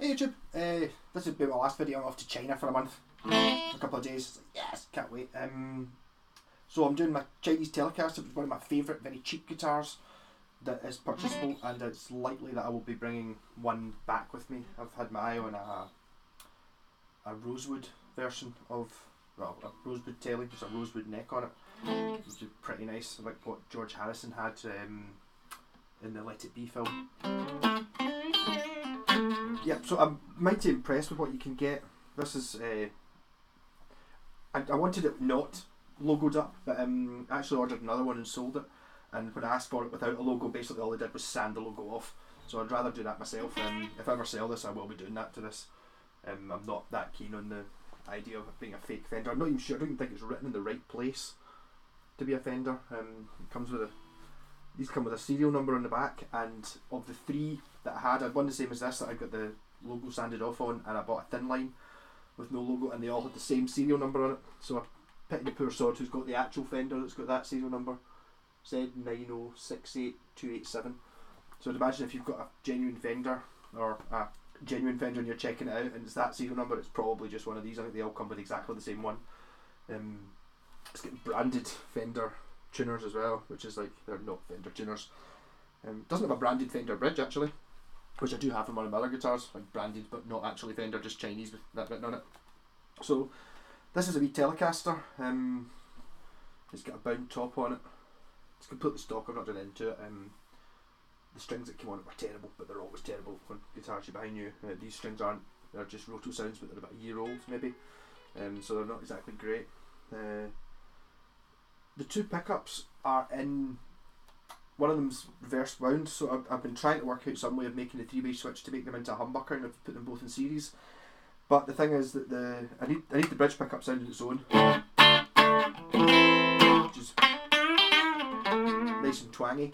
Hey YouTube, this has been my last video. I'm off to China for a month, a couple of days. Yes, can't wait. So I'm doing my Chinese Telecaster, which is one of my favourite, very cheap guitars that is purchasable, and it's likely that I will be bringing one back with me. I've had my eye on a rosewood version of, well, a rosewood tele, just a rosewood neck on it, which is pretty nice, like what George Harrison had in the Let It Be film. Yeah, so I'm mighty impressed with what you can get. This is, I wanted it not logoed up, but I actually ordered another one and sold it. And when I asked for it without a logo, basically all they did was sand the logo off. So I'd rather do that myself. If I ever sell this, I will be doing that to this. I'm not that keen on the idea of it being a fake Fender. I'm not even sure. I don't even think it's written in the right place to be a Fender. It comes with these come with a serial number on the back, and of the three that I had one the same as this that I got the logo sanded off on, and I bought a thin line with no logo, and they all had the same serial number on it. So I pity the poor sod who's got the actual Fender that's got that serial number, Z9068287. So I'd imagine if you've got a genuine Fender, or a genuine Fender and you're checking it out and it's that serial number, it's probably just one of these. I think they all come with exactly the same one. It's got branded Fender tuners as well, which is like, they're not Fender tuners. Doesn't have a branded Fender bridge actually, which I do have on one of my other guitars, like branded but not actually Fender, just Chinese with that written on it. So this is a wee Telecaster. It's got a bound top on it. It's completely stock, I've not done into it. The strings that came on it were terrible, but they're always terrible when guitars you buy new. These strings aren't, they're just Roto Sounds, but they're about a year old maybe, so they're not exactly great. The two pickups are in, one of them's reverse wound, so I've been trying to work out some way of making the three-way switch to make them into a humbucker, and I've put them both in series. But the thing is that I need the bridge pickup sound on its own, which is nice and twangy.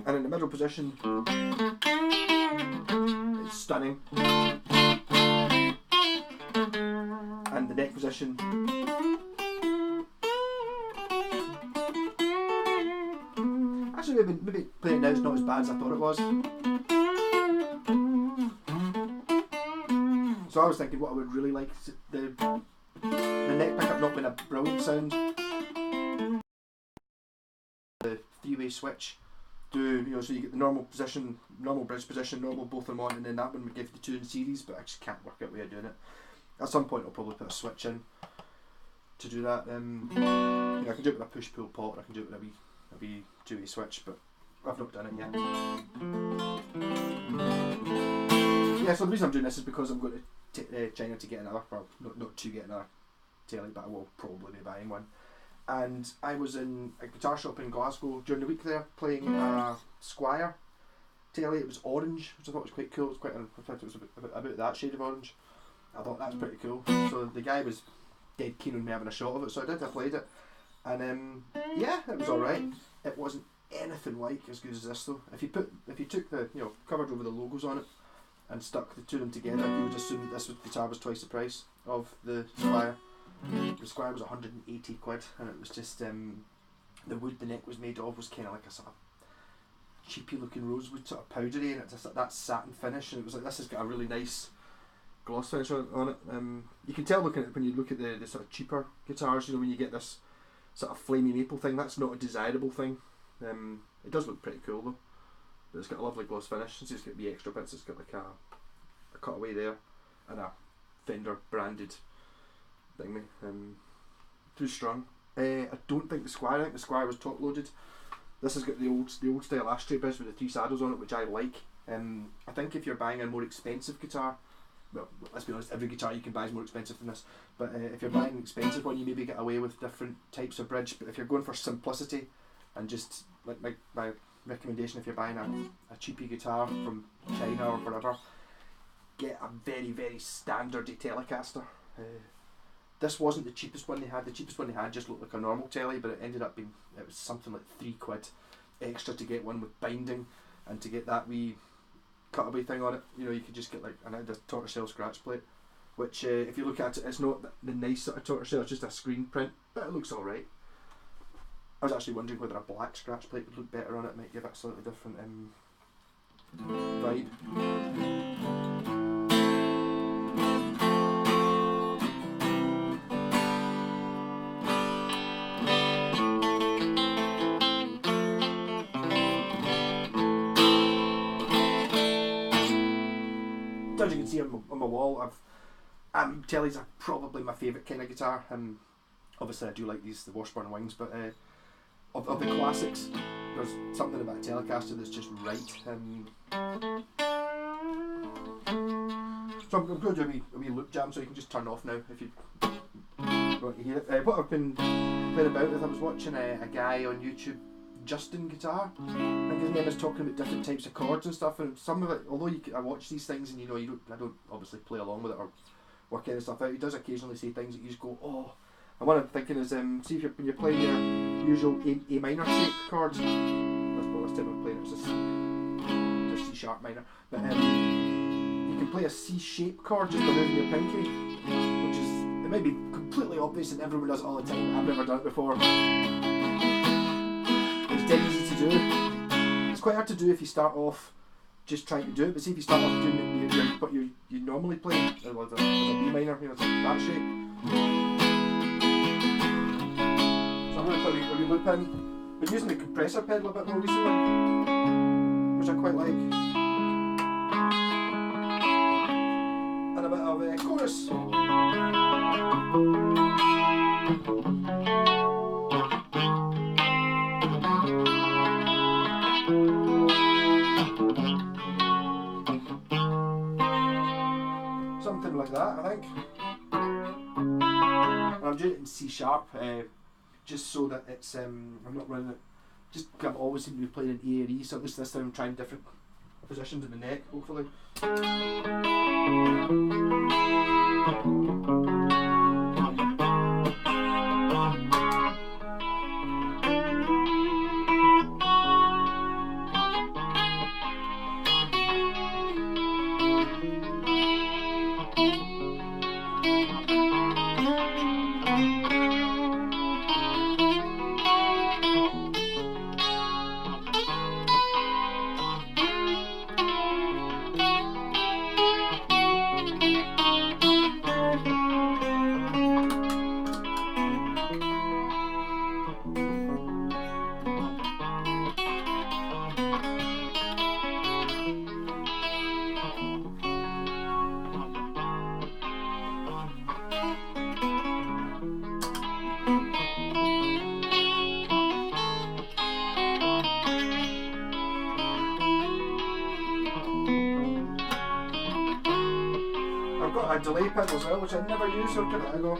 And in the middle position, it's stunning. And the neck position, actually maybe playing it now is not as bad as I thought it was. So I was thinking what I would really like is the neck pickup not being a brilliant sound. The three-way switch, so you get the normal position, normal bridge position, normal both of them on, and then that one would give you the two in series, but I just can't work out a way of doing it. At some point I'll probably put a switch in to do that. I can do it with a push-pull pot, or I can do it with a wee two-way switch, but I've not done it yet. Yeah, so the reason I'm doing this is because I'm going to China to get another, well, not to get another tele, but I will probably be buying one. And I was in a guitar shop in Glasgow during the week there, playing a Squire tele. It was orange, which I thought was quite cool. It was quite, I thought it was about that shade of orange. I thought that was pretty cool. So the guy was dead keen on me having a shot of it, so I played it. And yeah, it was alright. It wasn't anything like as good as this though. If you took the, covered over the logos on it and stuck the two of them together, you would assume that this guitar was twice the price of the Squire. The Squire was 180 quid, and it was just, the wood the neck was made of was kind of like a sort of cheapy looking rosewood, sort of powdery, and it just that satin finish, and it was like, this has got a really nice gloss finish on it. You can tell looking at when you look at the sort of cheaper guitars, when you get this sort of flamey maple thing, that's not a desirable thing. It does look pretty cool though, but it's got a lovely gloss finish. Since it's got the extra bits, it's got like a cutaway there and a Fender branded thingy, too strong. I don't think I think the Squire was top loaded. This has got the old style ashtray bridge with the three saddles on it, which I like. I think if you're buying a more expensive guitar, well, let's be honest, every guitar you can buy is more expensive than this, but if you're buying an expensive one, you maybe get away with different types of bridge. But if you're going for simplicity and just like my recommendation, if you're buying a cheapy guitar from China or wherever, get a very, very standardy Telecaster. This wasn't the cheapest one they had. The cheapest one they had just looked like a normal tele, but it ended up being, it was something like £3 extra to get one with binding and to get that wee cutaway thing on it. You could just get like a tortoiseshell scratch plate, which if you look at it, it's not the nice sort of tortoiseshell, it's just a screen print, but it looks alright. I was actually wondering whether a black scratch plate would look better on it, might give it a slightly different vibe. As you can see on my wall, Telly's are probably my favourite kind of guitar. Obviously I do like the Washburn Wings, but of the classics, there's something about a Telecaster that's just right. So I'm going to do a wee loop jam, so you can just turn off now if you want to hear it. What I've been playing about is I was watching a guy on YouTube, Justin Guitar. I think his name is talking about different types of chords and stuff, and some of it, although I watch these things and I don't obviously play along with it or work any stuff out, he does occasionally say things that you just go, oh. And what I'm thinking is, see if when you're playing your usual A minor shape chords, that's time I'm playing it's a C sharp minor, but you can play a C shape chord just by moving your pinky, which is, it may be completely obvious and everyone does it all the time, but I've never done it before. It's dead easy to do. It's quite hard to do if you start off just trying to do it, but see if you start off doing what you normally play, as a B minor, it's like that shape. So I'm going to play a wee loop in. Been using the compressor pedal a bit more recently, which I quite like. And a bit of chorus. Something like that, I think. And I'm doing it in C sharp, just so that it's I'm not running it. Just I'm always seem to be playing in A or E, so at least this time I'm trying different positions in the neck, hopefully. I've got a delay pedal as well, which I never use, so I'll give it a go.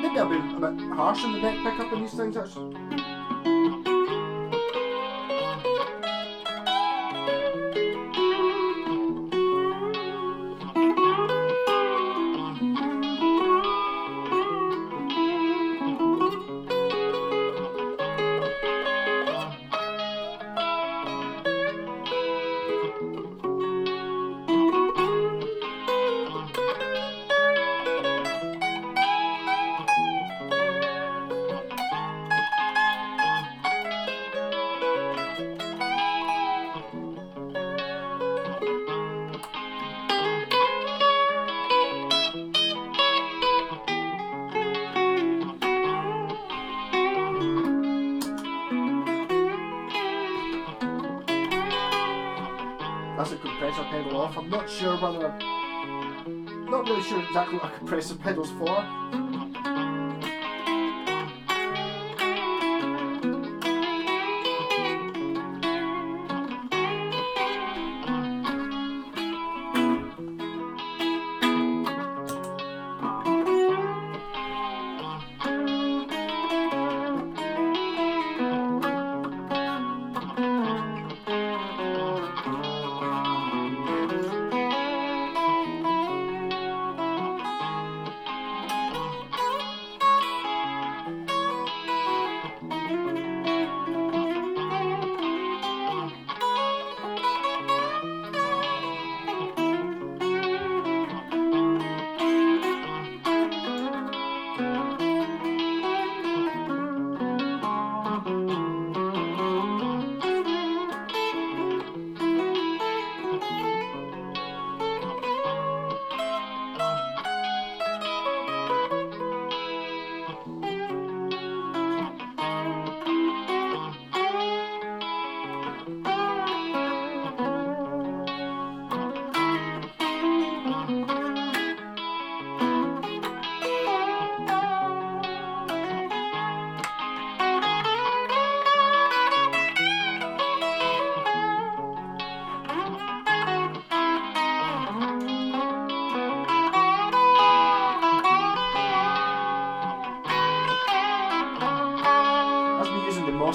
Maybe I've been a bit harsh on the neck pickup in these things actually. has a compressor pedal off. I'm not sure whether, not really sure exactly what a compressor pedal's for.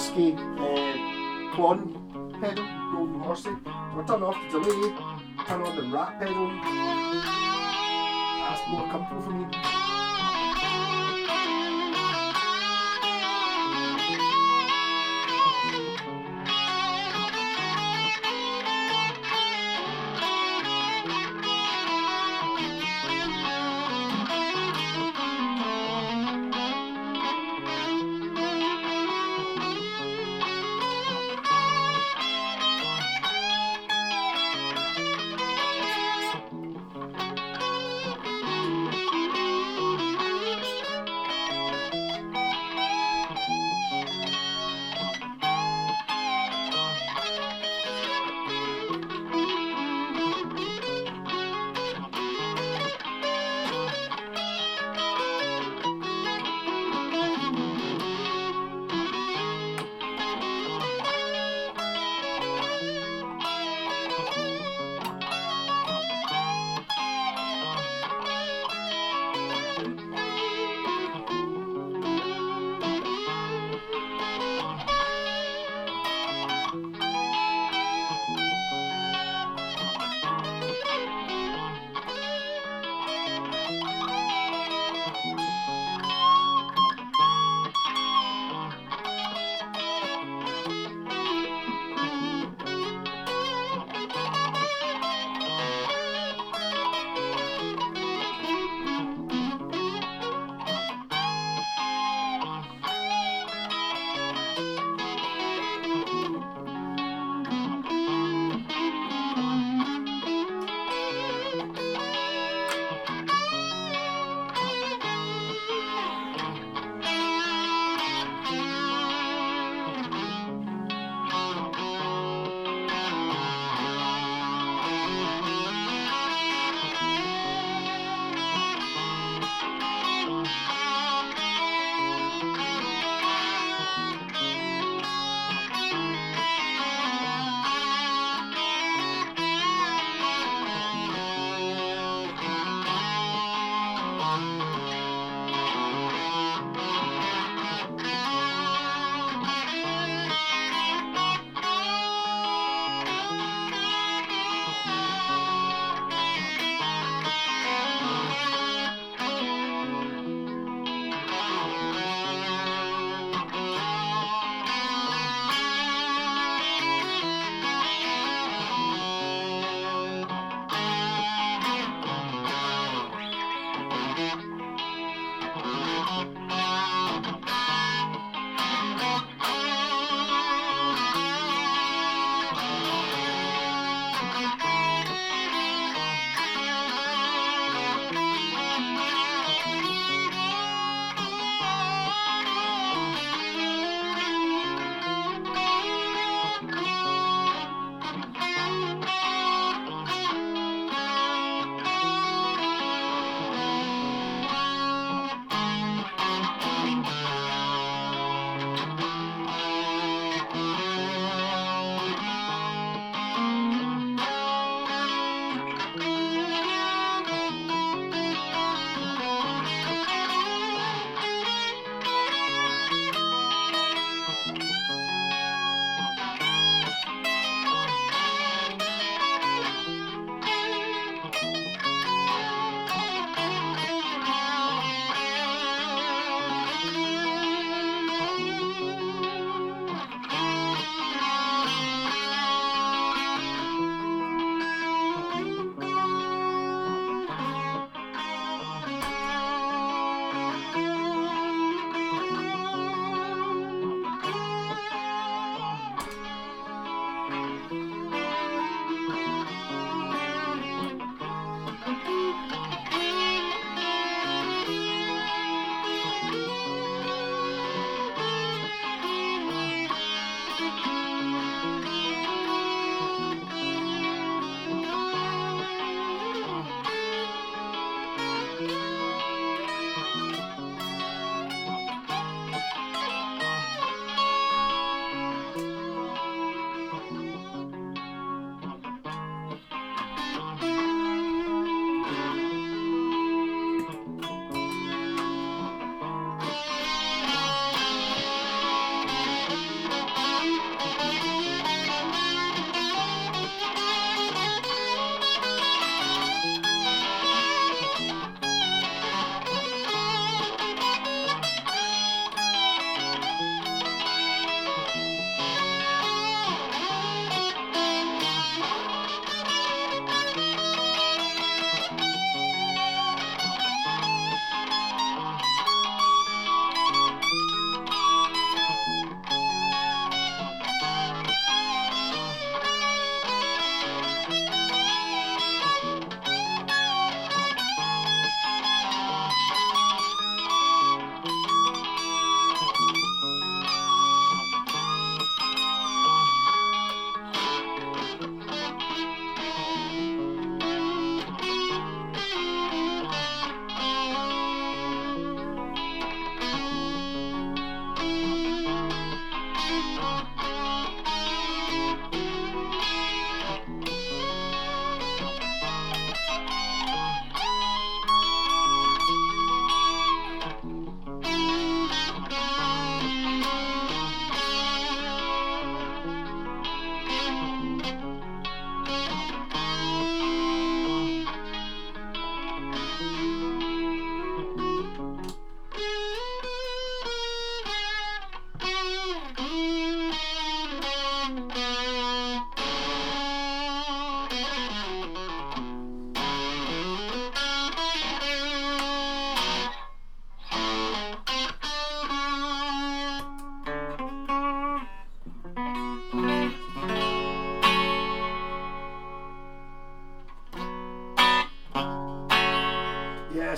Horsey Clon pedal, Golden Horsey. We'll turn off the delay, turn on the rat pedal. That's more comfortable for me.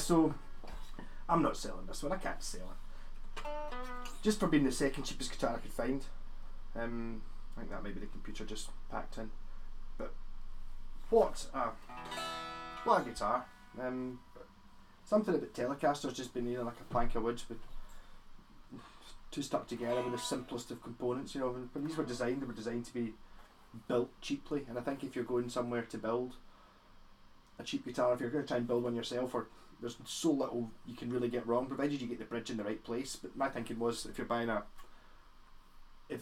so I'm not selling this one. I can't sell it. Just for being the second cheapest guitar I could find. I think that might be the computer just packed in. But what a guitar. Something about Telecasters just being like a plank of wood with two stuck together with the simplest of components. You know, when these were designed, they were designed to be built cheaply. And I think if you're going somewhere to build a cheap guitar, if you're going to try and build one yourself, or there's so little you can really get wrong, provided you get the bridge in the right place. But my thinking was, if you're buying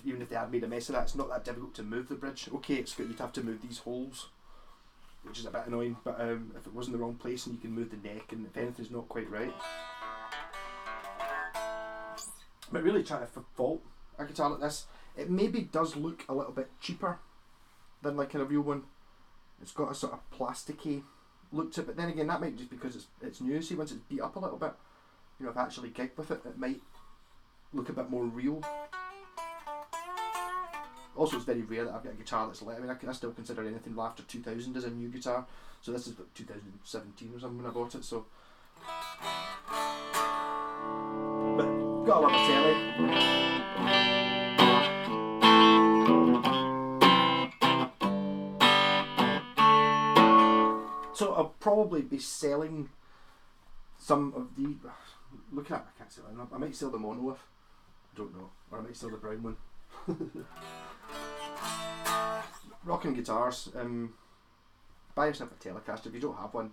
even if they had made a mess of that, it's not that difficult to move the bridge. Okay, it's good, you'd have to move these holes, which is a bit annoying, but if it was in the wrong place and you can move the neck, and if anything's not quite right. But really trying to fault a guitar like this, it maybe does look a little bit cheaper than like in a real one. It's got a sort of plasticky look to it, but then again, that might just because it's new. See, once it's beat up a little bit, you know, if I actually gig with it, it might look a bit more real. Also, it's very rare that I've got a guitar that's like, I mean, I still consider anything after 2000 as a new guitar, so this is like 2017 or something when I bought it, so. But, gotta love a tele. So I'll probably be selling some of the, looking at it, I can't sell it, I might sell the monolith, I don't know, or I might sell the brown one. Rocking guitars, buy yourself a Telecaster. If you don't have one,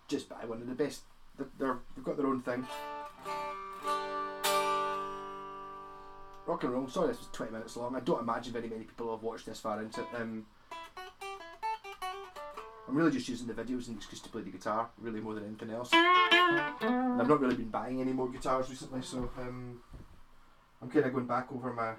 just buy one. They're the best. They've got their own thing. Rock and roll. Sorry, this was 20 minutes long. I don't imagine very many people have watched this far into it. I'm really just using the videos as an excuse to play the guitar, really more than anything else. And I've not really been buying any more guitars recently, so I'm kind of going back over my